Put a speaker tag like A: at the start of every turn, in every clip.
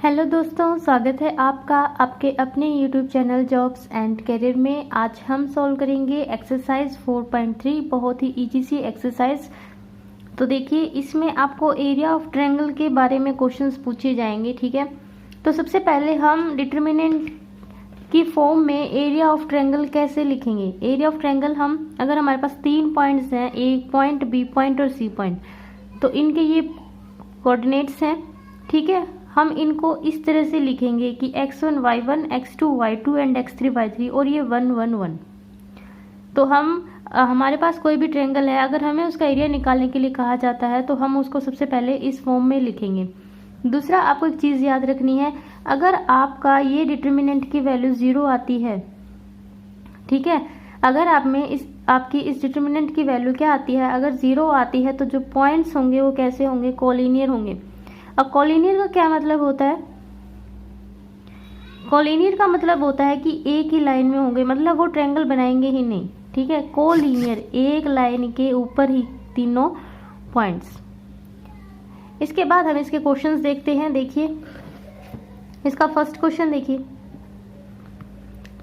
A: Hello दोस्तों, स्वागत है आपका आपके अपने YouTube channel jobs and career में। आज हम सॉल्व करेंगे एक्सरसाइज 4.3, बहुत ही इजी सी एक्सरसाइज। तो देखिए, इसमें आपको एरिया ऑफ ट्रायंगल के बारे में क्वेश्चंस पूछे जाएंगे, ठीक है। तो सबसे पहले हम डिटर्मिनेंट की फॉर्म में एरिया ऑफ ट्रायंगल कैसे लिखेंगे। एरिया ऑफ ट्रायंगल हम, अगर हमारे पास 3 पॉइंट्स हैं, ए पॉइंट, बी पॉइंट और सी पॉइंट, तो इनके ये कोऑर्डिनेट्स हैं, ठीक है। हम इनको इस तरह से लिखेंगे कि x1 y1, x2 y2 and x3 y3 और ये 1 1 1। तो हमारे पास कोई भी ट्रायंगल है, अगर हमें उसका एरिया निकालने के लिए कहा जाता है तो हम उसको सबसे पहले इस फॉर्म में लिखेंगे। दूसरा, आपको एक चीज़ याद रखनी है, अगर आपका ये डिटर्मिनेंट की वैल्यू 0 आती है, ठीक है, अगर आपकी इस डिटर्मिनेंट की वैल्यू क्या आती है, अगर 0 आती है, तो जो पॉइंट्स होंगे वो कैसे होंगे, कोलिनियर होंगे। अब कोलिनियर का क्या मतलब होता है? कोलिनियर का मतलब होता है कि एक ही लाइन में होंगे, मतलब वो ट्रायंगल बनाएंगे ही नहीं, ठीक है। कोलिनियर, एक लाइन के ऊपर ही तीनों पॉइंट्स। इसके बाद हम इसके क्वेश्चंस देखते हैं। देखिए, इसका फर्स्ट क्वेश्चन देखिए,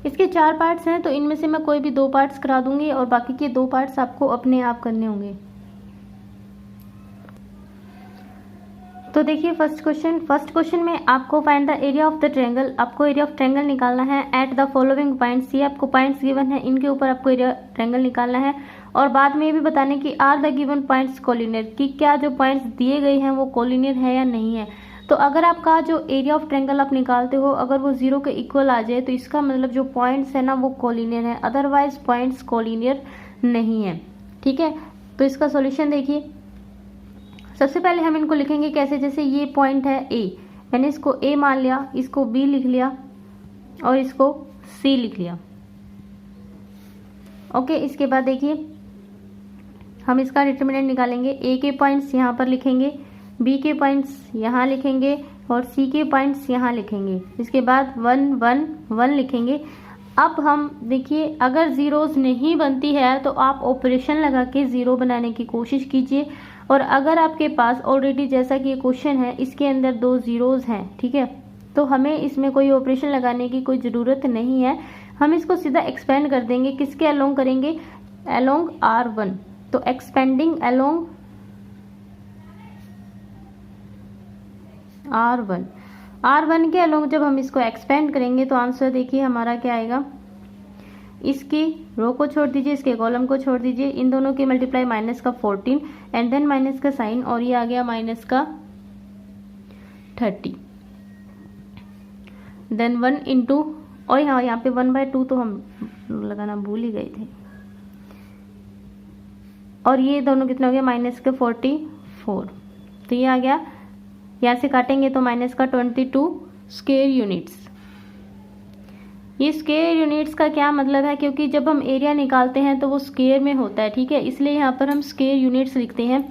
A: इसके 4 पार्ट्स हैं, तो इनमें से मैं कोई भी 2 पार्ट्स करा दूंगी और बाकी के 2 पार्ट्स आपको अपने आप करने होंगे। तो देखिए, फर्स्ट क्वेश्चन में आपको find the area of the triangle, आपको एरिया ऑफ ट्रायंगल निकालना है एट द फॉलोइंग पॉइंट्स। ये आपको पॉइंट्स गिवन है, इनके ऊपर आपको एरिया ट्रायंगल निकालना है। और बाद में ये भी बताने कि are the given points collinear, कि क्या जो पॉइंट्स दिए गए हैं वो कोलिनियर है या नहीं है। तो अगर आपका जो एरिया ऑफ ट्रायंगल आप निकालते हो, अगर वो 0 के इक्वल आ जाए, तो इसका मतलब जो पॉइंट्स है ना वो कोलिनियर है, अदरवाइज पॉइंट्स कोलिनियर नहीं है, ठीक है। तो इसका सॉल्यूशन देखिए, सबसे पहले हम इनको लिखेंगे कैसे, जैसे ये पॉइंट है ए, मैंने इसको ए मान लिया, इसको बी लिख लिया और इसको सी लिख लिया, ओके। इसके बाद देखिए, हम इसका डिटर्मिनेंट निकालेंगे। ए के पॉइंट्स यहाँ पर लिखेंगे, बी के पॉइंट्स यहाँ लिखेंगे और सी के पॉइंट्स यहाँ लिखेंगे। इसके बाद 1 1 1 लिखेंगे। अब हम देखिए, अगर जीरोस नहीं बनती है तो आप ऑपरेशन लगा के जीरो बनाने की कोशिश कीजिए। और अगर आपके पास ऑलरेडी, जैसा कि ये क्वेश्चन है, इसके अंदर 2 जीरोस हैं, ठीक है, तो हमें इसमें कोई ऑपरेशन लगाने की कोई ज़रूरत नहीं है। हम इसको सीधा एक्सपेंड कर देंगे, किसके अलोंग करेंगे, अलोंग R1। तो एक्सपेंडिंग अलोंग R1 के अलोंग जब हम इसको एक्सपेंड करेंगे तो आंसर देखिए हमारा क्या आएगा। इसकी रो को छोड़ दीजिए, इसके कॉलम को छोड़ दीजिए, इन दोनों की मल्टीप्लाई माइनस का 14 एंड देन माइनस का साइन, और ये आ गया माइनस का 30, देन 1 इंटू, और यहाँ पे 1/2 तो हम लगाना भूल ही गए थे, और ये दोनों कितना हो गया, माइनस का 44। तो ये आ गया, यहाँ से काटेंगे तो माइनस का 22 स्क्वायर यूनिट्स। ये स्क्वायर यूनिट्स का क्या मतलब है, क्योंकि जब हम एरिया निकालते हैं तो वो स्क्वायर में होता है, ठीक है, इसलिए यहाँ पर हम स्क्वायर यूनिट्स लिखते हैं।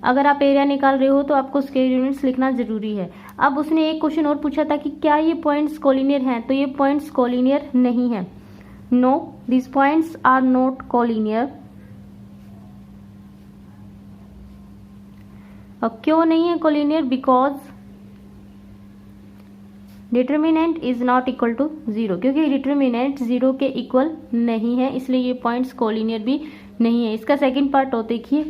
A: अगर आप एरिया निकाल रहे हो तो आपको स्क्वायर यूनिट्स लिखना जरूरी है। अब उसने एक क्वेश्चन और पूछा था कि क्या ये पॉइंट्स कोलिनियर हैं, तो ये पॉइंट्स कोलिनियर नहीं है। No, this points are not collinear. अब क्यों नहीं है collinear, because determinant is not equal to 0, क्योंकि डिटर्मिनेंट 0 के इक्वल नहीं है, इसलिए ये पॉइंट्स कोलिनियर भी नहीं है। इसका सेकंड पार्ट हो, देखिए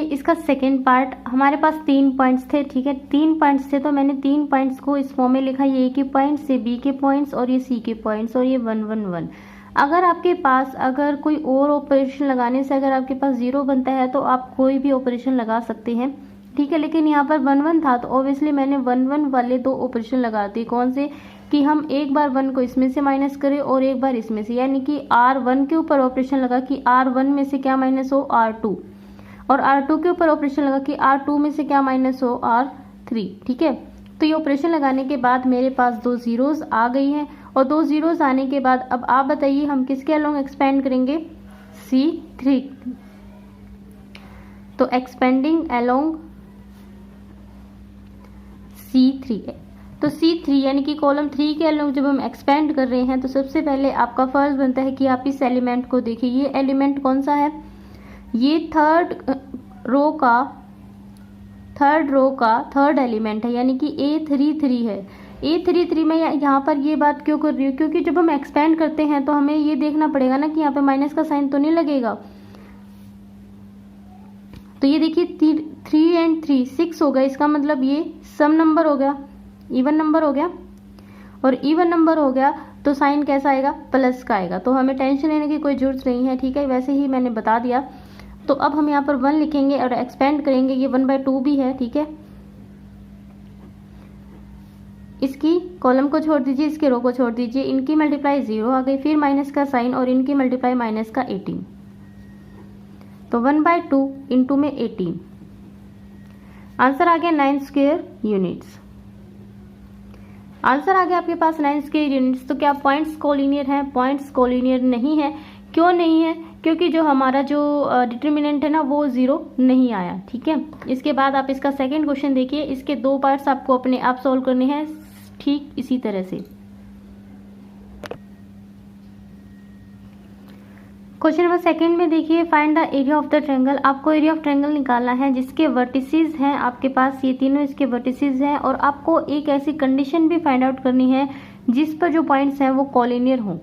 A: इसका सेकंड पार्ट, हमारे पास 3 पॉइंट्स थे, ठीक है, 3 पॉइंट्स थे, तो मैंने 3 पॉइंट्स को इस फॉर्म में लिखा, ये ए के पॉइंट्स, ये बी के पॉइंट्स और ये सी के पॉइंट्स, और ये 1 1 1। अगर आपके पास, अगर कोई और ऑपरेशन लगाने से अगर आपके पास 0 बनता है तो आप कोई भी ऑपरेशन लगा सकते हैं, ठीक है, लेकिन यहाँ पर 1 1 था तो ऑब्वियसली मैंने 1 1 वाले 2 ऑपरेशन लगा दिए। कौन से, कि हम एक बार 1 को इसमें से माइनस करें और एक बार इसमें से, यानी कि R1 के ऊपर ऑपरेशन लगा कि R1 में से क्या माइनस हो, R2, और R2 के ऊपर ऑपरेशन लगा कि R2 में से क्या माइनस हो, R3, ठीक है। तो ये ऑपरेशन लगाने के बाद मेरे पास 2 जीरोस आ गई हैं, और 2 जीरोस आने के बाद अब आप बताइए हम किसके अलोंग एक्सपेंड करेंगे, C3। तो एक्सपेंडिंग अलोंग C3 है, तो C3 यानी कि कॉलम 3 के अलोंग जब हम एक्सपेंड कर रहे हैं तो सबसे पहले आपका फर्ज बनता है कि आप इस एलिमेंट को देखिए। ये एलिमेंट कौन सा है, ये थर्ड थर्ड रो का थर्ड एलिमेंट है, यानी कि A33 है। A33 में यहाँ पर ये बात क्यों कर रही हूँ, क्योंकि जब हम एक्सपेंड करते हैं तो हमें ये देखना पड़ेगा ना कि यहाँ पे माइनस का साइन तो नहीं लगेगा। तो ये देखिए 3 and 3 6 हो गया, इसका मतलब ये सम नंबर हो गया, इवन नंबर हो गया। और इवन नंबर हो गया तो साइन कैसा आएगा, प्लस का आएगा। तो हमें टेंशन लेने की कोई जरूरत नहीं है, ठीक है, वैसे ही मैंने बता दिया। तो अब हम यहाँ पर 1 लिखेंगे और एक्सपेंड करेंगे, ये 1/2 भी है, ठीक है। इसकी कॉलम को छोड़ दीजिए, इसके रो को छोड़ दीजिए, इनकी मल्टीप्लाई 0 आ गई, फिर माइनस का साइन और इनकी मल्टीप्लाई माइनस का 18। तो 1/2 इंटू में 18, आंसर आ गया 9 स्क्वायर यूनिट्स। आंसर आ गया आपके पास 9 स्क्वायर यूनिट्स। तो क्या पॉइंट्स कोलिनियर हैं? पॉइंट्स कोलिनियर नहीं है। क्यों नहीं है? क्योंकि जो हमारा जो डिटर्मिनेंट है ना वो 0 नहीं आया, ठीक है। इसके बाद आप इसका सेकंड क्वेश्चन देखिए, इसके 2 पार्ट्स आपको अपने आप सॉल्व करने हैं ठीक इसी तरह से। क्वेश्चन नंबर सेकंड में देखिए, find the area of the triangle. आपको एरिया ऑफ ट्रायंगल निकालना है जिसके वर्टिसेस हैं आपके पास, ये तीनों इसके वर्टिसेस हैं। और आपको एक ऐसी कंडीशन भी फाइंड आउट करनी है जिस पर जो पॉइंट्स हैं वो कॉलिनियर हों,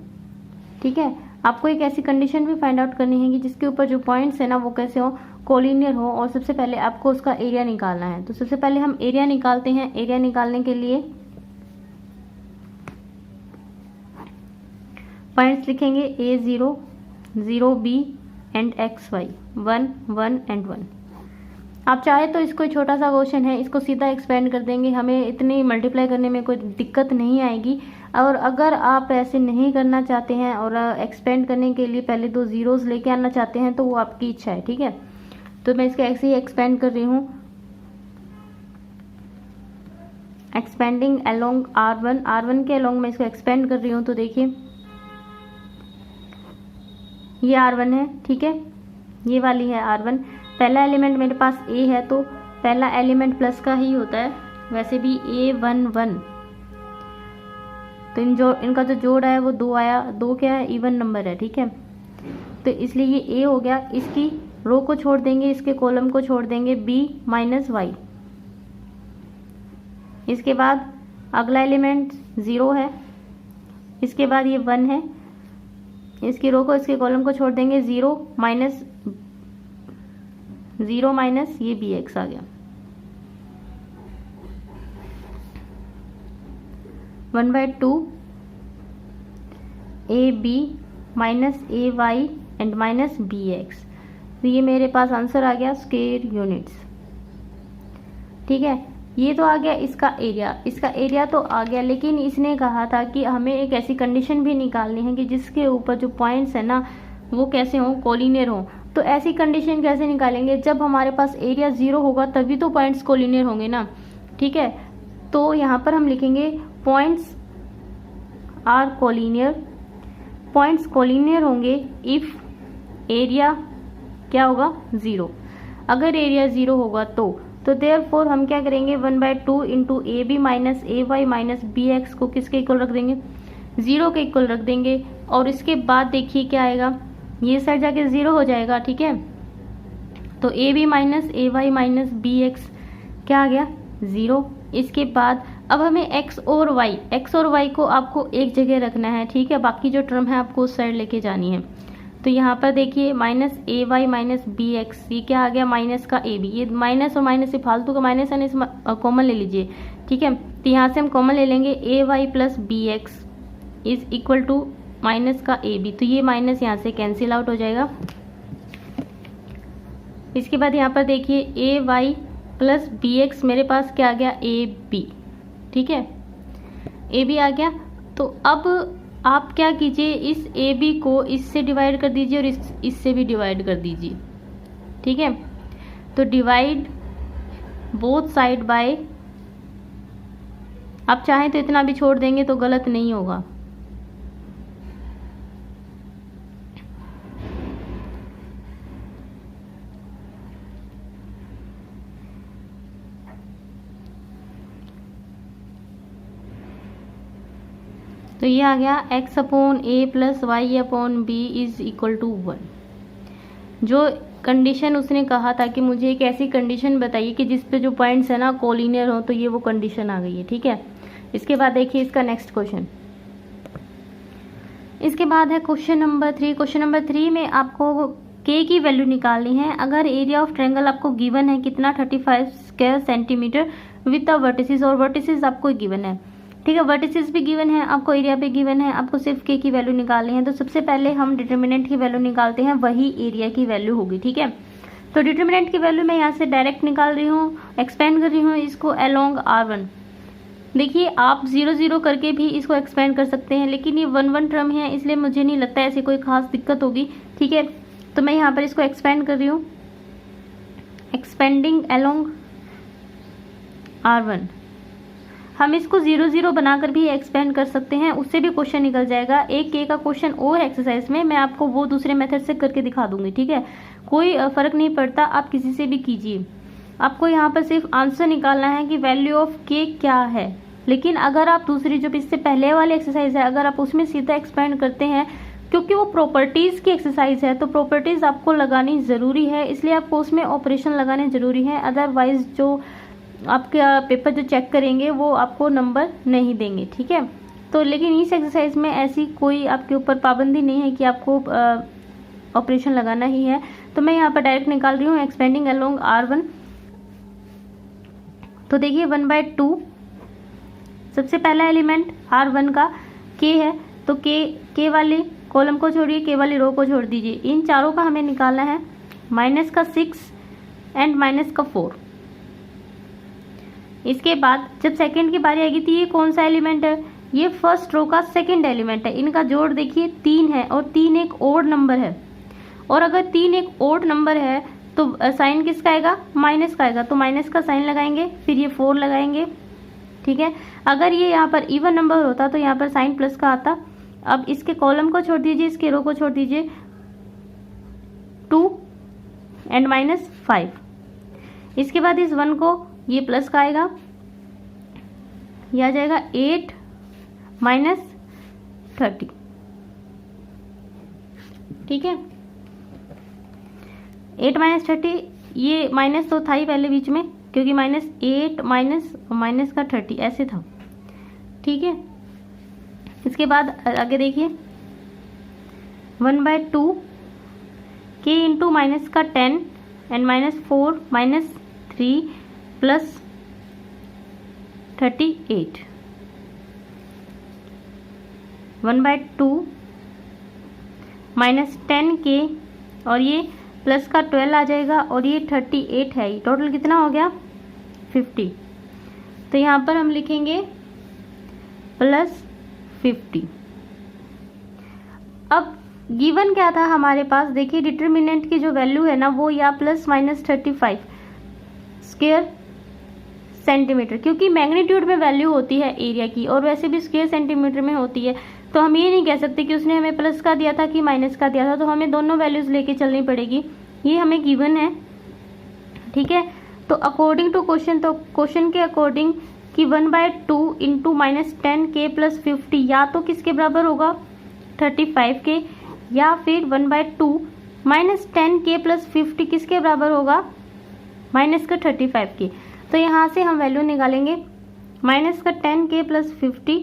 A: ठीक है। आपको एक ऐसी कंडीशन भी फाइंड आउट करनी है कि जिसके ऊपर जो पॉइंट्स है ना वो कैसे हो, कॉलिनियर हो। और सबसे पहले आपको उसका एरिया निकालना है। तो सबसे पहले हम एरिया निकालते हैं। एरिया निकालने के लिए पॉइंट्स लिखेंगे A0, 0B and XY, 1, 1 and 1। आप चाहे तो इसको छोटा सा क्वेश्चन है, इसको सीधा एक्सपेंड कर देंगे, हमें इतनी मल्टीप्लाई करने में कोई दिक्कत नहीं आएगी। और अगर आप ऐसे नहीं करना चाहते हैं और एक्सपेंड करने के लिए पहले 2 जीरोस लेके आना चाहते हैं तो वो आपकी इच्छा है, ठीक है। तो मैं इसको ऐसे ही एक्सपेंड कर रही हूँ, एक्सपेंडिंग अलोंग R1, R1 के अलोंग मैं इसको एक्सपेंड कर रही हूँ। तो देखिए ये R1 है, ठीक है, ये वाली है R1। पहला एलिमेंट मेरे पास A है तो पहला एलिमेंट प्लस का ही होता है, वैसे भी A11। तो इनका जो जोड़ है वो 2 आया, 2 क्या है, इवन नंबर है, ठीक है। तो इसलिए ये A हो गया। इसकी रो को छोड़ देंगे, इसके कॉलम को छोड़ देंगे B माइनस Y। इसके बाद अगला एलिमेंट 0 है, इसके बाद ये 1 है, इसकी रो को इसके कॉलम को छोड़ देंगे, 0 माइनस ये BX आ गया, 1/2 AB minus AY and minus BX। तो ये मेरे पास आंसर आ गया स्क्वायर यूनिट्स, ठीक है। ये तो आ गया इसका एरिया, इसका एरिया तो आ गया। लेकिन इसने कहा था कि हमें एक ऐसी कंडीशन भी निकालनी है कि जिसके ऊपर जो पॉइंट्स है ना वो कैसे हों, कोलिनियर हों। तो ऐसी कंडीशन कैसे निकालेंगे, जब हमारे पास एरिया 0 होगा तभी तो पॉइंट्स कोलिनियर होंगे ना, ठीक है। तो यहाँ पर हम लिखेंगे points are collinear. Points collinear होंगे इफ एरिया क्या होगा, 0। अगर एरिया 0 होगा तो देयरफॉर हम क्या करेंगे, 1/2 into AB minus AY minus BX को किसके इक्वल रख देंगे, 0 के इक्वल रख देंगे। और इसके बाद देखिए क्या आएगा, ये साइड जाके 0 हो जाएगा, ठीक है। तो AB minus AY minus BX क्या आ गया, 0। इसके बाद अब हमें x और y को आपको एक जगह रखना है, ठीक है। बाकी जो टर्म है आपको उस साइड लेके जानी है। तो यहाँ पर देखिए माइनस AY माइनस BX, ये क्या आ गया, माइनस का AB। ये माइनस और माइनस से फालतू का माइनस है, इस कॉमन ले लीजिए, ठीक है। तो यहाँ से हम कॉमन ले लेंगे, AY plus BX is equal to minus का AB। तो ये माइनस यहाँ से कैंसिल आउट हो जाएगा। इसके बाद यहाँ पर देखिए AY प्लस BX मेरे पास क्या आ गया, AB, ठीक है, AB आ गया। तो अब आप क्या कीजिए, इस AB को इससे डिवाइड कर दीजिए और इससे भी डिवाइड कर दीजिए, ठीक है। तो डिवाइड बोथ साइड बाय, आप चाहें तो इतना भी छोड़ देंगे तो गलत नहीं होगा। तो ये आ गया x upon A plus Y upon B is equal to 1। जो कंडीशन उसने कहा था कि मुझे एक ऐसी कंडीशन बताइए कि जिस पे जो पॉइंट्स है ना कोलिनियर हो, तो ये वो कंडीशन आ गई है। ठीक है, इसके बाद देखिए इसका नेक्स्ट क्वेश्चन। इसके बाद है क्वेश्चन नंबर 3। क्वेश्चन नंबर 3 में आपको के की वैल्यू निकालनी है। अगर एरिया ऑफ ट्रायंगल आपको गिवन है कितना 35 square centimetre with the vertices, और वर्टिसेस आपको गिवन है। ठीक है, वर्टिसेस भी गिवन है, आपको एरिया भी गिवन है, आपको सिर्फ के की वैल्यू निकालनी है। तो सबसे पहले हम डिटर्मिनेंट की वैल्यू निकालते हैं, वही एरिया की वैल्यू होगी। ठीक है, तो डिटर्मिनेंट की वैल्यू मैं यहाँ से डायरेक्ट निकाल रही हूँ, एक्सपेंड कर रही हूँ इसको अलोंग R1। देखिए आप 0 0 करके भी इसको एक्सपेंड कर सकते हैं, लेकिन ये 1 1 टर्म है, इसलिए मुझे नहीं लगता ऐसी कोई खास दिक्कत होगी। ठीक है, तो मैं यहाँ पर इसको एक्सपेंड कर रही हूँ, एक्सपेंडिंग अलोंग R1। हम इसको 0 0 बनाकर भी एक्सपेंड कर सकते हैं, उससे भी क्वेश्चन निकल जाएगा। एक के का क्वेश्चन और एक्सरसाइज में मैं आपको वो दूसरे मेथड से करके दिखा दूंगी। ठीक है, कोई फर्क नहीं पड़ता, आप किसी से भी कीजिए। आपको यहाँ पर सिर्फ आंसर निकालना है कि वैल्यू ऑफ के क्या है। लेकिन अगर आप दूसरी जो इससे पहले वाली एक्सरसाइज है, अगर आप उसमें सीधा एक्सपेंड करते हैं, क्योंकि वो प्रॉपर्टीज की एक्सरसाइज है, तो प्रॉपर्टीज आपको लगानी जरूरी है, इसलिए आपको उसमें ऑपरेशन लगाने जरूरी है। अदरवाइज जो आपका पेपर जो चेक करेंगे वो आपको नंबर नहीं देंगे। ठीक है, तो लेकिन इस एक्सरसाइज में ऐसी कोई आपके ऊपर पाबंदी नहीं है कि आपको ऑपरेशन लगाना ही है। तो मैं यहाँ पर डायरेक्ट निकाल रही हूँ, एक्सपेंडिंग अलोंग R1। तो देखिए 1/2 सबसे पहला एलिमेंट R1 का के है, तो के वाले कॉलम को छोड़िए, के वाली रो को छोड़ दीजिए। इन चारों का हमें निकालना है, माइनस का 6 एंड माइनस का 4। इसके बाद जब सेकंड की बारी आएगी तो ये कौन सा एलिमेंट है, ये फर्स्ट रो का सेकंड एलिमेंट है। इनका जोड़ देखिए 3 है, और 3 एक ओड नंबर है, और अगर 3 एक ओड नंबर है तो साइन किसका आएगा, माइनस का आएगा। तो माइनस का साइन लगाएंगे, फिर ये 4 लगाएंगे। ठीक है, अगर ये यहाँ पर इवन नंबर होता तो यहाँ पर साइन प्लस का आता। अब इसके कॉलम को छोड़ दीजिए, इसके रो को छोड़ दीजिए, 2 एंड माइनस 5। इसके बाद इस 1 को ये प्लस का आएगा, ये आ जाएगा 8 माइनस 30। ठीक है, 8 माइनस 30, ये माइनस तो था ही पहले बीच में, क्योंकि -8 माइनस का 30 ऐसे था। ठीक है, इसके बाद आगे देखिए 1/2 के इंटू माइनस का 10 एंड -4 -3 प्लस 38। 1/2 -10 के, और ये प्लस का 12 आ जाएगा, और ये 38 है। ये टोटल कितना हो गया 50। तो यहाँ पर हम लिखेंगे +50। अब गिवन क्या था हमारे पास, देखिए डिटर्मिनेंट की जो वैल्यू है ना वो या ±35 स्क्वायर सेंटीमीटर, क्योंकि मैग्नीट्यूड में वैल्यू होती है एरिया की, और वैसे भी स्क्वायर सेंटीमीटर में होती है। तो हम ये नहीं कह सकते कि उसने हमें प्लस का दिया था कि माइनस का दिया था, तो हमें दोनों वैल्यूज लेके चलनी पड़ेगी। ये हमें गिवन है। ठीक है, तो अकॉर्डिंग टू क्वेश्चन, तो क्वेश्चन के अकॉर्डिंग कि 1/2 इंटू -10 के प्लस 50 या तो किसके बराबर होगा 35 के, या फिर 1/2 -10 के प्लस 50 किसके बराबर होगा माइनस का 35 के। तो यहाँ से हम वैल्यू निकालेंगे, माइनस का 10 के प्लस 50,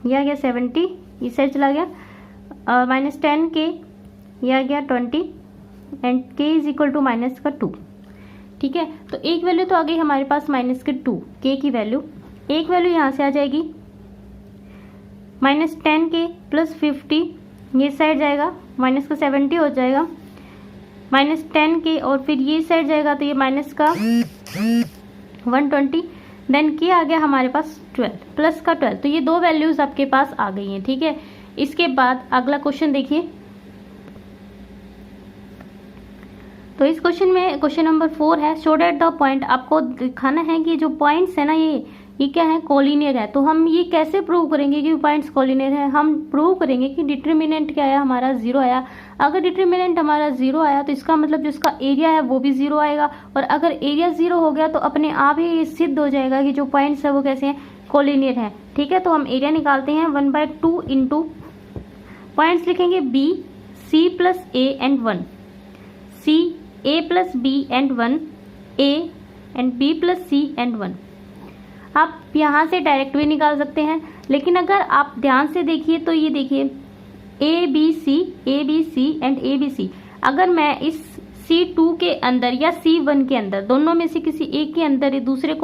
A: यह आ गया 70, इस साइड चला गया, -10 के यह आ गया 20 एंड के इज इक्वल टू माइनस का 2। ठीक है, तो एक वैल्यू तो आ गई हमारे पास -2 के की वैल्यू। एक वैल्यू यहाँ से आ जाएगी -10 के प्लस 50, ये साइड जाएगा, माइनस का 70 हो जाएगा, -10 के, और फिर ये साइड जाएगा तो ये माइनस का 120, देन के आ गया हमारे पास 12 प्लस का 12। तो ये दो वैल्यूज आपके पास आ गई हैं। ठीक है, इसके बाद अगला क्वेश्चन देखिए। तो इस क्वेश्चन में क्वेश्चन नंबर 4 है, शो दैट द पॉइंट। आपको दिखाना है कि जो पॉइंट्स है ना ये क्या है, कोलिनियर है। तो हम ये कैसे प्रूव करेंगे कि पॉइंट्स कोलिनियर है, हम प्रूव करेंगे कि डिटर्मिनेंट क्या आया हमारा 0 आया। अगर डिटर्मिनेंट हमारा 0 आया तो इसका मतलब जो इसका एरिया है वो भी 0 आएगा, और अगर एरिया 0 हो गया तो अपने आप ही सिद्ध हो जाएगा कि जो पॉइंट्स है वो कैसे हैं, कोलिनियर है। ठीक है, तो हम एरिया निकालते हैं, 1/2 इंटू पॉइंट्स लिखेंगे B, C plus A and 1, C A plus B and 1, A and B plus C and 1। आप यहाँ से डायरेक्ट भी निकाल सकते हैं, लेकिन अगर आप ध्यान से देखिए तो ये देखिए A B C and A B C। अगर मैं इस C2 के अंदर या C1 के अंदर दोनों में से किसी एक के अंदर एक दूसरे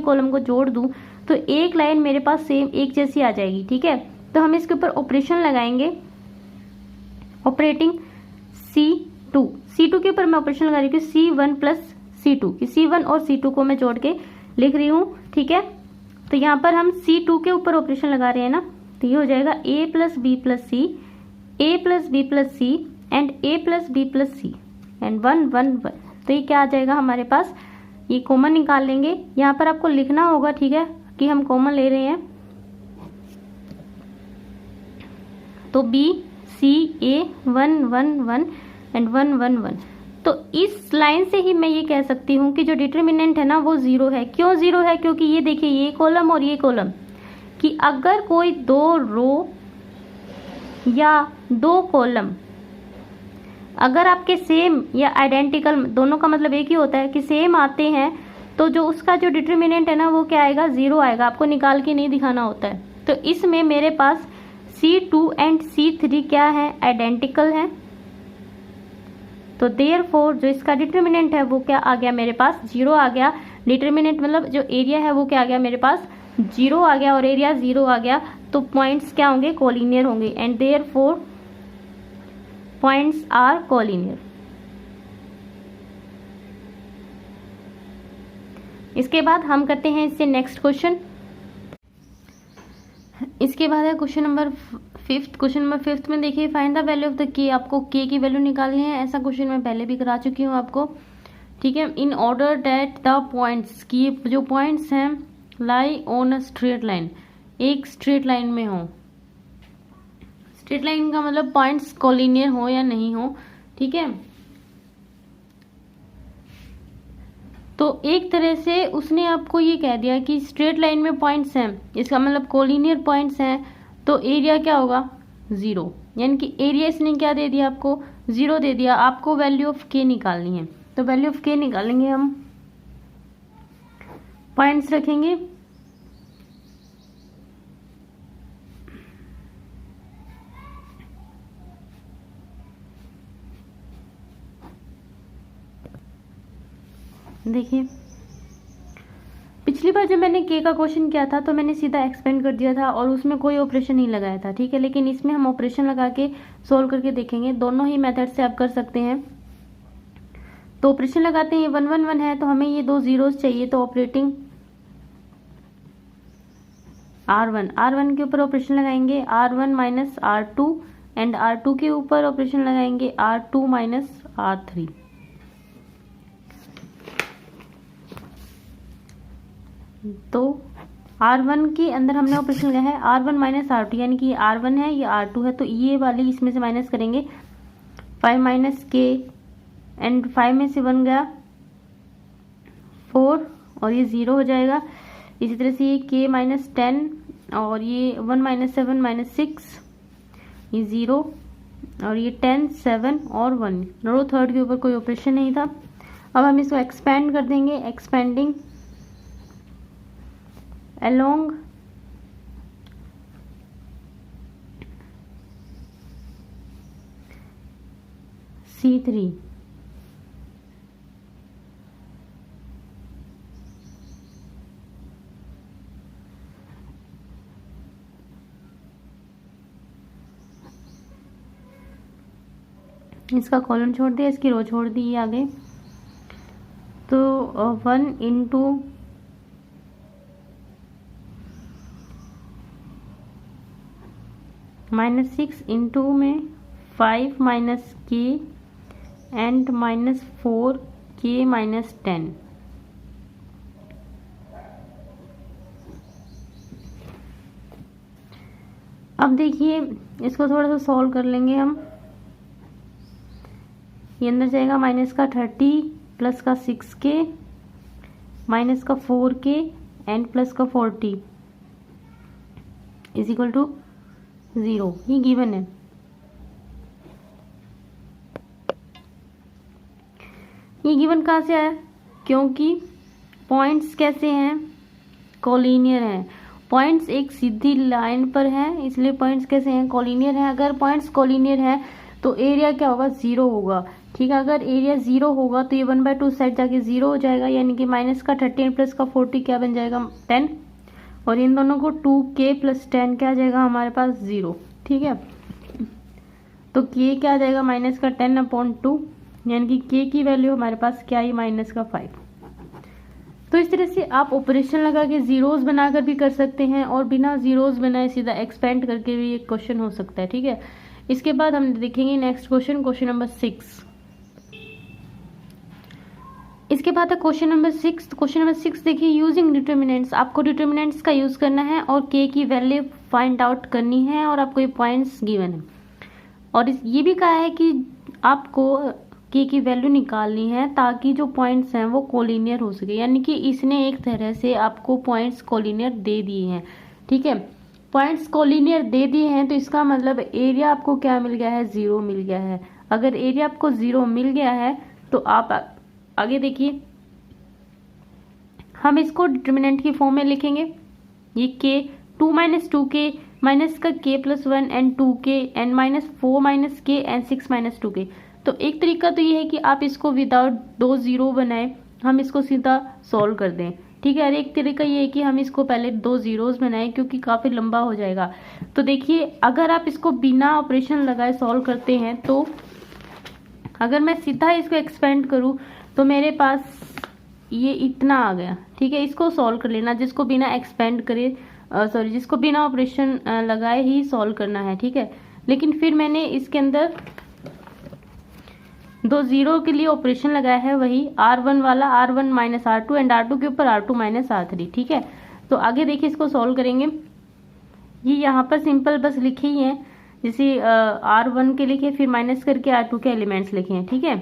A: कॉलम को जोड़ दूं तो एक लाइन मेरे पास सेम एक जैसी आ जाएगी। ठीक है, तो हम इसके ऊपर ऑपरेशन लगाएंगे। ऑपरेटिंग C2 के ऊपर मैं ऑपरेशन लगा रही हूँ C1 प्लस C2 कि C1 और C2 को मैं जोड़ के लिख रही हूँ। ठीक है, तो यहाँ पर हम C2 के ऊपर ऑपरेशन लगा रहे हैं ना, तो ये हो जाएगा A plus B plus C, A plus B plus C and A plus B plus C and 1 1 1। तो ये क्या आ जाएगा हमारे पास, ये कॉमन निकाल लेंगे। यहाँ पर आपको लिखना होगा, ठीक है, कि हम कॉमन ले रहे हैं। तो B C A 1 1 1 एंड 1 1 1। तो इस लाइन से ही मैं ये कह सकती हूँ कि जो डिटर्मिनेंट है ना वो जीरो है। क्यों जीरो है, क्योंकि ये देखिए ये कॉलम और ये कॉलम कि अगर कोई दो रो या दो कॉलम अगर आपके सेम या आइडेंटिकल, दोनों का मतलब एक ही होता है कि सेम आते हैं, तो जो उसका जो डिटर्मिनेंट है ना वो क्या आएगा, जीरो आएगा। आपको निकाल के नहीं दिखाना होता है। तो इसमें मेरे पास C2 एंड C3 क्या है, आइडेंटिकल है। तो देयरफॉर जो इसका डिटर्मिनेंट है वो क्या आ गया, मेरे पास जीरो आ गया। डिटर्मिनेंट मतलब जो एरिया है वो क्या आ गया, मेरे पास जीरो आ गया और एरिया जीरो आ गया। तो पॉइंट्स क्या होंगे, कोलिनियर होंगे and therefore points are collinear. इसके बाद हम करते हैं इससे नेक्स्ट क्वेश्चन। इसके बाद है क्वेश्चन नंबर 5। क्वेश्चन नंबर 5 में देखिए find the value of the के। आपको के की वैल्यू निकालनी है। ऐसा क्वेश्चन मैं पहले भी करा चुकी हूँ आपको। ठीक है, in order that the points, की जो पॉइंट्स हैं lie on a straight line, एक स्ट्रेट लाइन में हो। स्ट्रेट लाइन का मतलब पॉइंट्स कोलिनियर हो या नहीं हो। ठीक है, तो एक तरह से उसने आपको ये कह दिया कि स्ट्रेट लाइन में पॉइंट्स हैं, इसका मतलब कोलिनियर पॉइंट्स हैं, तो एरिया क्या होगा, जीरो। यानी कि एरिया इसने क्या दे दिया, आपको जीरो दे दिया। आपको वैल्यू ऑफ के निकालनी है, तो वैल्यू ऑफ के निकालेंगे हम। पॉइंट्स रखेंगे, देखिए पिछली बार जब मैंने के का क्वेश्चन किया था तो मैंने सीधा एक्सपेंड कर दिया था और उसमें कोई ऑपरेशन नहीं लगाया था। ठीक है, लेकिन इसमें हम ऑपरेशन लगा के सोल्व करके देखेंगे। दोनों ही मेथड से आप कर सकते हैं। तो ऑपरेशन लगाते हैं, 1 1 1 है तो हमें ये दो जीरोस चाहिए। तो ऑपरेटिंग R1 के ऊपर ऑपरेशन लगाएंगे R1 minus R2 and R2 के ऊपर ऑपरेशन लगाएंगे R2 माइनस R3। तो R1 के अंदर हमने ऑपरेशन लगाया है R1 माइनस R2, यानी कि ये R1 है ये R2 है, तो ये वाली इसमें से माइनस करेंगे 5 माइनस के एंड 5 में से 1 गया 4 और ये 0 हो जाएगा। इसी तरह से ये के माइनस 10 और ये 1 माइनस 7 माइनस 6, ये 0 और ये 10 7 और 1। रो थर्ड के ऊपर कोई ऑपरेशन नहीं था। अब हम इसको एक्सपेंड कर देंगे। एक्सपेंडिंग along C3, इसका कॉलम छोड़ दिया, इसकी रो छोड़ दी आगे। तो 1 इंटू -6 इंटू में 5 माइनस के एंड -4 के माइनस 10। अब देखिए इसको थोड़ा सा सॉल्व कर लेंगे हम। ये अंदर जाएगा माइनस का 30 प्लस का 6 के माइनस का 4 के एंड प्लस का 40 इज इक्वल टू 0। ये गिवन है। ये गिवन कहाँ से आया, क्योंकि पॉइंट्स कैसे हैं, कोलिनियर हैं। पॉइंट्स एक सीधी लाइन पर हैं, इसलिए पॉइंट्स कैसे हैं, कोलिनियर हैं। अगर पॉइंट्स कोलिनियर हैं तो एरिया क्या होगा, 0 होगा। ठीक है, अगर एरिया 0 होगा तो ये 1/2 साइड जाके 0 हो जाएगा, यानी कि माइनस का 13 प्लस का 40 क्या बन जाएगा, 10। और इन दोनों को 2k + 10 क्या आ जाएगा हमारे पास, 0। ठीक है, तो k क्या आ जाएगा, माइनस का 10/2, यानी कि k की वैल्यू हमारे पास क्या आई, माइनस का 5। तो इस तरह से आप ऑपरेशन लगा के जीरोस बनाकर भी कर सकते हैं, और बिना जीरोस बनाए सीधा एक्सपेंड करके भी एक क्वेश्चन हो सकता है। ठीक है, इसके बाद हम देखेंगे नेक्स्ट क्वेश्चन, क्वेश्चन नंबर 6। इसके बाद है क्वेश्चन नंबर 6। तो क्वेश्चन नंबर 6 देखिए, यूजिंग डिटर्मिनेंट्स, आपको डिटर्मिनेंट्स का यूज करना है और k की वैल्यू फाइंड आउट करनी है, और आपको ये पॉइंट्स गिवन है। और ये भी कहा है कि आपको k की वैल्यू निकालनी है ताकि जो पॉइंट्स हैं वो कोलिनियर हो सके, यानी कि इसने एक तरह से आपको पॉइंट्स कोलिनियर दे दिए हैं। ठीक है, पॉइंट्स कोलिनियर दे दिए हैं तो इसका मतलब एरिया आपको क्या मिल गया है, 0 मिल गया है। अगर एरिया आपको 0 मिल गया है तो आप आगे देखिए, हम इसको डिटर्मिनेंट की फॉर्म में लिखेंगे। ये k 2 - 2k माइनस का k + 1 and 2k and -4 - k and 6 - 2k। तो एक तरीका तो ये है कि आप इसको विदाउट 2 0 बनाए, हम इसको सीधा सॉल्व कर दें। ठीक है, और एक तरीका ये है कि हम इसको पहले 2 जीरोस बनाएं, क्योंकि काफी लंबा हो जाएगा। तो देखिए, अगर आप इसको बिना ऑपरेशन लगाए सॉल्व करते हैं, तो अगर मैं सीधा इसको एक्सपेंड करूं तो मेरे पास ये इतना आ गया। ठीक है, इसको सॉल्व कर लेना, जिसको बिना एक्सपेंड करे जिसको बिना ऑपरेशन लगाए ही सॉल्व करना है। ठीक है, लेकिन फिर मैंने इसके अंदर 2 0 के लिए ऑपरेशन लगाया है, वही R1 वाला, R1 - R2 एंड R2 के ऊपर R2 - R3। ठीक है, तो आगे देखिए इसको सॉल्व करेंगे। ये यहाँ पर सिंपल बस लिखे ही हैं, जैसे R1 के लिखे, फिर माइनस करके R2 के एलिमेंट्स लिखे हैं। ठीक है,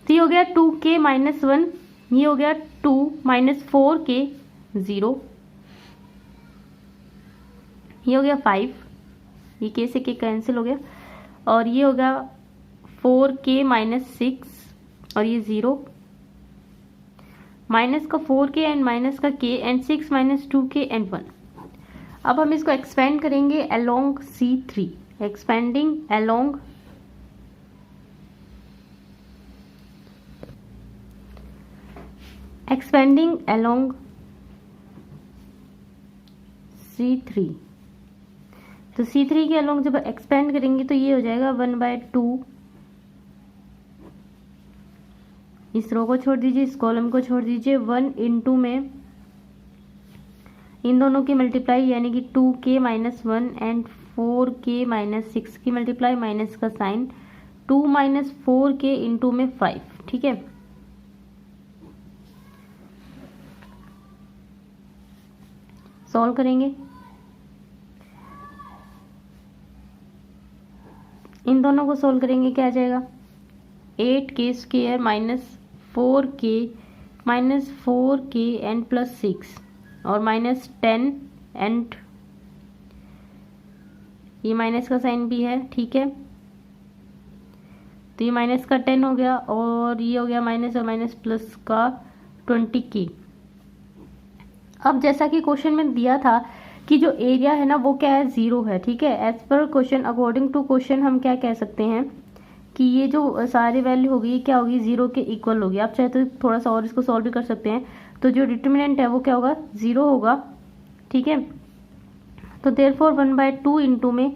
A: तो ये हो गया 2k - 1, ये हो गया 2 - 4k 0, ये हो गया 5, ये k से k कैंसिल हो गया, और ये हो गया 4k - 6 और ये 0, माइनस का 4k एंड माइनस का k एंड 6 - 2k एंड 1। अब हम इसको एक्सपेंड करेंगे along C3, expanding along C3। तो C3 के अलोंग जब एक्सपेंड करेंगे तो ये हो जाएगा 1/2, इस रो को छोड़ दीजिए, इस कॉलम को छोड़ दीजिए, 1 × में इन दोनों की मल्टीप्लाई, यानी कि 2k - 1 एंड 4k - 6 की मल्टीप्लाई, माइनस का साइन, 2 - 4k × में 5। ठीक है, सॉल्व करेंगे, इन दोनों को सॉल्व करेंगे, क्या आ जाएगा, 8k² - 4k एंड +6 और -10 एंड ये माइनस का साइन भी है। ठीक है, तो ये माइनस का 10 हो गया, और ये हो गया माइनस और माइनस प्लस का 20k। अब जैसा कि क्वेश्चन में दिया था कि जो एरिया है ना वो क्या है, 0 है। ठीक है, as per question, according to question हम क्या कह सकते हैं कि ये जो सारी वैल्यू होगी क्या होगी, 0 के इक्वल होगी। आप चाहे तो थोड़ा सा और इसको सॉल्व भी कर सकते हैं, तो जो डिटर्मिनेंट है वो क्या होगा, 0 होगा। ठीक है, तो देयरफॉर 1/2 × में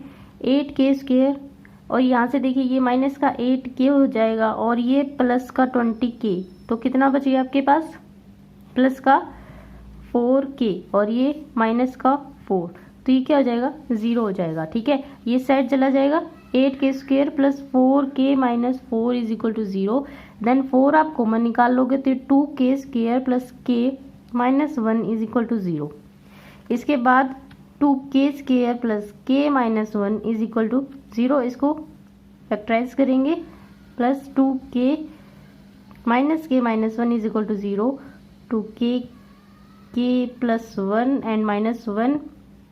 A: 8k², और यहाँ से देखिए ये माइनस का 8k हो जाएगा और ये प्लस का 20k, तो कितना बच गया आपके पास, प्लस का 4k और ये माइनस का 4, तो ये क्या हो जाएगा, 0 हो जाएगा। ठीक है, ये साइड चला जाएगा, 8k² + 4k - 4 = 0। देन 4 आप कॉमन निकाल लोगे तो 2k² + k - 1 = 0। इसके बाद 2k² + k - 1 = 0, इसको फैक्टराइज करेंगे, plus 2k - k - 1 = 0, 2k k + 1 and -1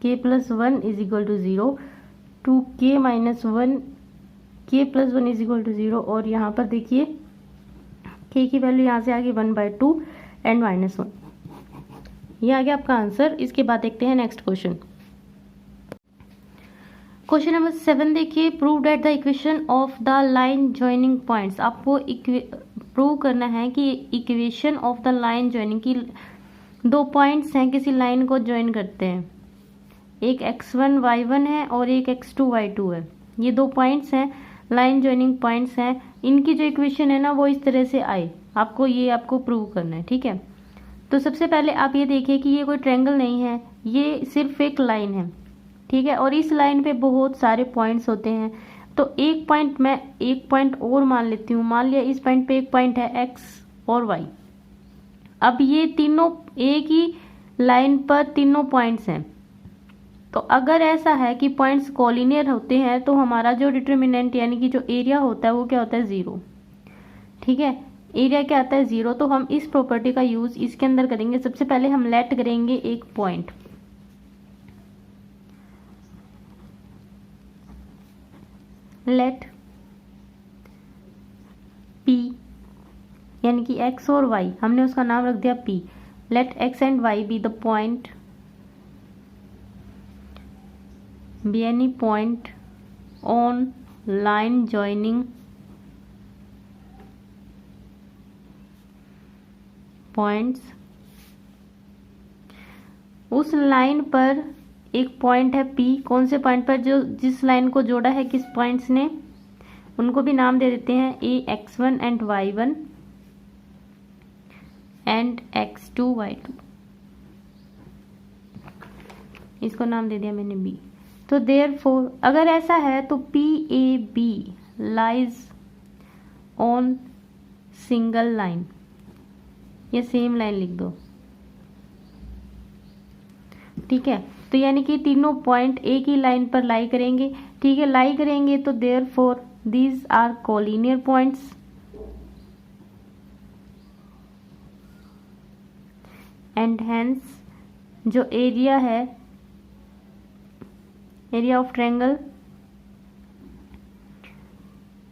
A: k + 1 = 0, 2k - 1 k plus 1 is equal to 0 और यहाँ पर देखिए k की वैल्यू यहाँ से आ गई 1/2 एंड -1। ये आ गया आपका आंसर। इसके बाद देखते हैं नेक्स्ट क्वेश्चन। क्वेश्चन नंबर 7 देखिए, prove that the equation of the line joining points. आपको प्रूव करना है कि equation of the line joining की दो पॉइंट्स हैं, किसी लाइन को ज्वाइन करते हैं, एक x1 y1 है और एक x2 y2 है। ये दो पॉइंट्स हैं, लाइन जॉइनिंग पॉइंट्स हैं। इनकी जो इक्वेशन है ना वो इस तरह से आए, आपको प्रूव करना है। ठीक है, तो सबसे पहले आप ये देखिए कि ये कोई ट्रायंगल नहीं है, ये सिर्फ एक लाइन है। ठीक है, और इस लाइन पे बहुत सारे पॉइंट्स होते हैं। तो एक पॉइंट, मैं एक पॉइंट और मान लेती हूँ। मान लिया इस पॉइंट पे एक पॉइंट है x और y। अब ये तीनों एक ही लाइन पर तीनों पॉइंट्स हैं। तो अगर ऐसा है कि पॉइंट्स कोलिनियर होते हैं तो हमारा जो डिटर्मिनेंट यानी कि जो एरिया होता है वो क्या होता है, 0। ठीक है, एरिया क्या आता है, 0। तो हम इस प्रॉपर्टी का यूज इसके अंदर करेंगे। सबसे पहले हम लेट करेंगे एक पॉइंट, लेट P यानी कि x और y, हमने उसका नाम रख दिया P। Let x and y be the point, be any point on line joining points. उस लाइन पर एक पॉइंट है P, कौन से पॉइंट पर, जो जिस लाइन को जोड़ा है किस पॉइंट्स ने, उनको भी नाम दे देते हैं A x1 and y1 and x2 y2। इसको नाम दे दिया मैंने B। तो देयरफॉर अगर ऐसा है तो PAB lies on single line, ये सेम लाइन लिख दो। ठीक है, तो यानी कि तीनों पॉइंट एक ही लाइन पर लाई करेंगे। ठीक है, लाई करेंगे तो therefore these are collinear points and hence जो एरिया है, एरिया ऑफ ट्रायंगल,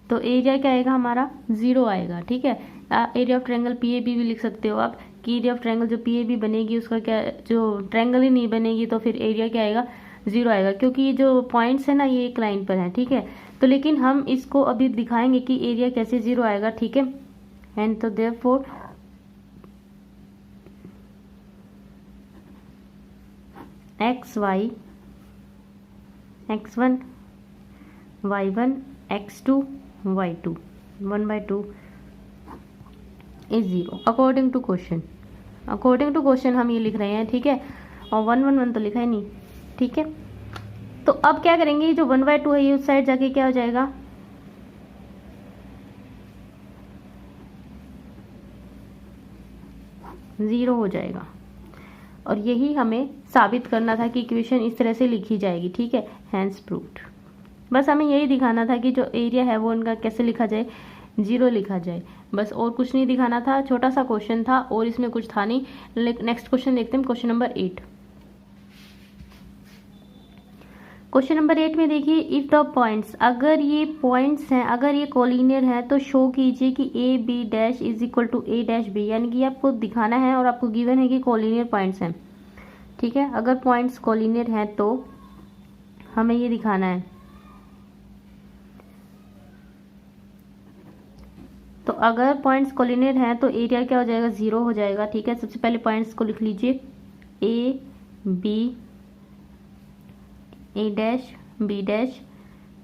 A: तो एरिया क्या आएगा हमारा, 0 आएगा। ठीक है, एरिया ऑफ ट्रायंगल PAB भी लिख सकते हो आप कि एरिया ऑफ ट्रायंगल जो PAB बनेगी उसका क्या, जो ट्रायंगल ही नहीं बनेगी तो फिर एरिया क्या आएगा, 0 आएगा, क्योंकि ये जो पॉइंट्स है ना ये एक लाइन पर है। ठीक है, तो लेकिन हम इसको अभी दिखाएंगे कि एरिया कैसे 0 आएगा। ठीक है, एंड तो therefore XY x1 y1 x2 y2 1/2 इज 0 according to question. According to question हम ये लिख रहे हैं। ठीक है, और 1 तो लिखा है नहीं। ठीक है, तो अब क्या करेंगे, जो 1/2 है ये उस साइड जाके क्या हो जाएगा, 0 हो जाएगा। और यही हमें साबित करना था कि इक्वेशन इस तरह से लिखी जाएगी। ठीक है, हैंस प्रूव्ड। बस हमें यही दिखाना था कि जो एरिया है वो उनका कैसे लिखा जाए, 0 लिखा जाए, बस और कुछ नहीं दिखाना था। छोटा सा क्वेश्चन था और इसमें कुछ था नहीं। नेक्स्ट क्वेश्चन देखते हैं, क्वेश्चन नंबर 8। क्वेश्चन नंबर 8 में देखिए, इफ द पॉइंट्स, अगर ये पॉइंट्स हैं, अगर ये कोलिनियर हैं तो शो कीजिए कि AB dash is equal to A dash B, यानी कि आपको दिखाना है और आपको गिवन है कि कोलिनियर पॉइंट्स हैं। ठीक है, अगर पॉइंट्स कोलिनियर हैं तो हमें ये दिखाना है। तो अगर पॉइंट्स कोलिनियर हैं तो एरिया क्या हो जाएगा, 0 हो जाएगा। ठीक है, सबसे पहले पॉइंट्स को लिख लीजिए, AB A dash B dash,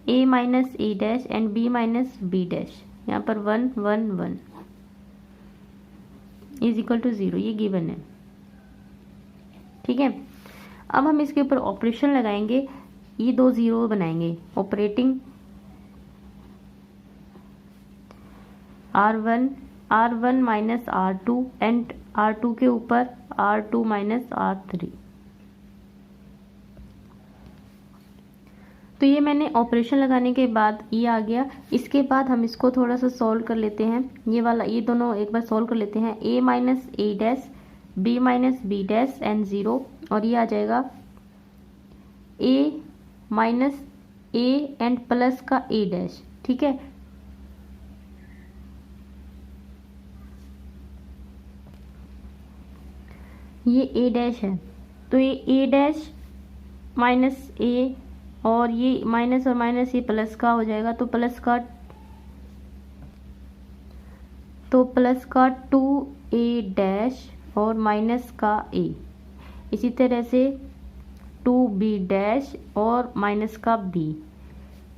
A: A minus A dash and B minus B dash. यहाँ पर 1 1 1 इज इक्वल टू 0, ये गिवन है। ठीक है, अब हम इसके ऊपर ऑपरेशन लगाएंगे, ये 2 0 बनाएंगे। Operating R1 minus R2 and R2 के ऊपर R2 माइनस R3। तो ये मैंने ऑपरेशन लगाने के बाद ये आ गया। इसके बाद हम इसको थोड़ा सा सॉल्व कर लेते हैं। ये वाला, ये दोनों एक बार सॉल्व कर लेते हैं। A minus A dash, B minus B dash and 0, और ये आ जाएगा A minus A and plus का A डैश। ठीक है। ये ए डैश है, तो ये ए डैश माइनस ए, और ये माइनस और माइनस ये प्लस का हो जाएगा, तो प्लस का 2a डैश और माइनस का a। इसी तरह से 2b डैश और माइनस का b,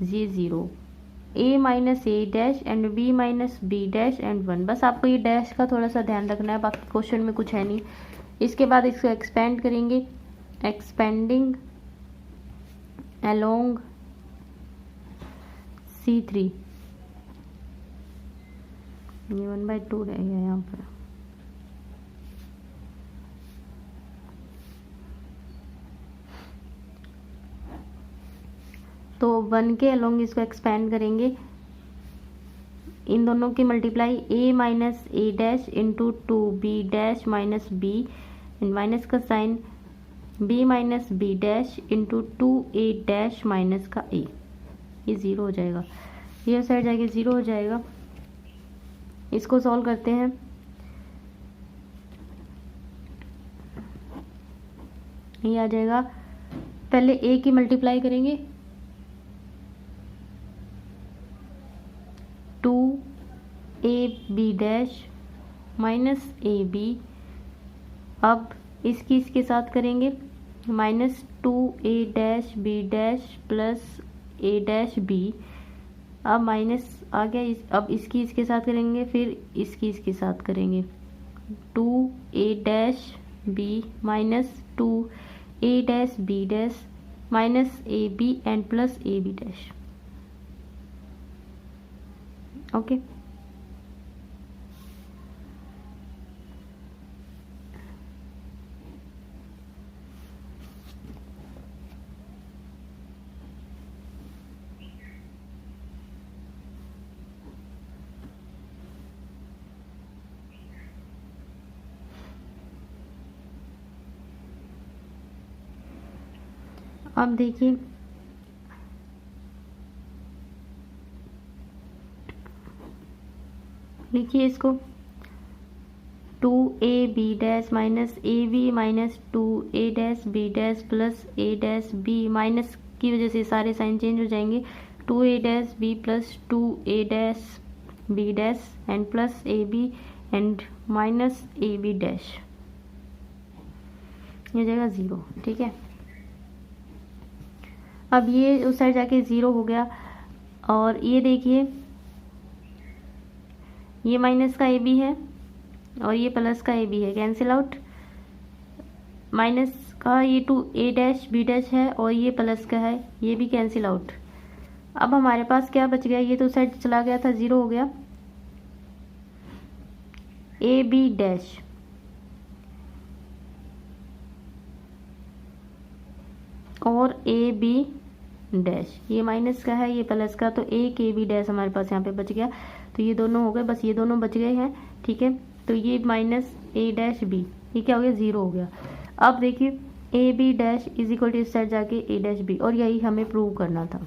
A: ये 0, a minus a dash and b minus b dash and 1। बस आपको ये डैश का थोड़ा सा ध्यान रखना है, बाकी क्वेश्चन में कुछ है नहीं। इसके बाद इसको एक्सपेंड करेंगे, एक्सपेंडिंग अलोंग C3, ये 1/2 रह गया यहाँ पर। तो 1 के अलोंग इसको एक्सपेंड करेंगे, इन दोनों की multiply a minus a dash into 2b dash minus b, and minus का sign b minus b dash into 2a dash minus का a, ये 0 हो जाएगा, ये साइड जाके 0 हो जाएगा। इसको सॉल्व करते हैं। ये आ जाएगा, पहले a की मल्टीप्लाई करेंगे 2ab डैश माइनस ab, अब इसके साथ करेंगे minus 2a dash b dash plus a dash b, अब माइनस आ गया, अब इसके साथ करेंगे, फिर इसके साथ करेंगे 2a dash b minus 2a dash b dash minus ab and plus ab dash. Okay, अब देखिए लिखिए इसको 2ab dash minus ab minus 2a dash b dash plus a dash b, minus की वजह से सारे साइन चेंज हो जाएंगे, 2a dash b plus 2a dash b dash and plus ab and minus ab dash, ये हो जाएगा 0। ठीक है, अब ये उस साइड जाके 0 हो गया, और ये देखिए ये माइनस का ए बी है और ये प्लस का ए बी है, कैंसिल आउट। माइनस का ये 2a डैश b डैश है और ये प्लस का है, ये भी कैंसिल आउट। अब हमारे पास क्या बच गया, ये तो साइड चला गया था, 0 हो गया, ए बी डैश और ए बी डैश, ये माइनस का है ये प्लस का, तो एक ए बी डैश हमारे पास यहाँ पे बच गया, तो ये दोनों हो गए, बस ये दोनों बच गए हैं। ठीक है, तो ये माइनस ए डैश बी, ये क्या हो गया, 0 हो गया। अब देखिए A B dash is equal to इस साइड जाके ए डैश बी, और यही हमें प्रूव करना था।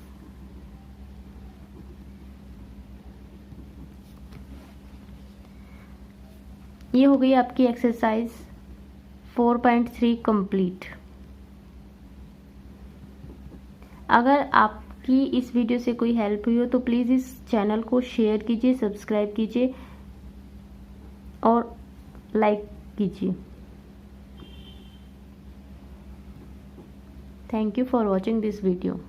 A: ये हो गई आपकी एक्सरसाइज 4.3 कंप्लीट। अगर आपकी इस वीडियो से कोई हेल्प हुई हो तो प्लीज़ इस चैनल को शेयर कीजिए, सब्सक्राइब कीजिए और लाइक कीजिए। Thank you for watching this video.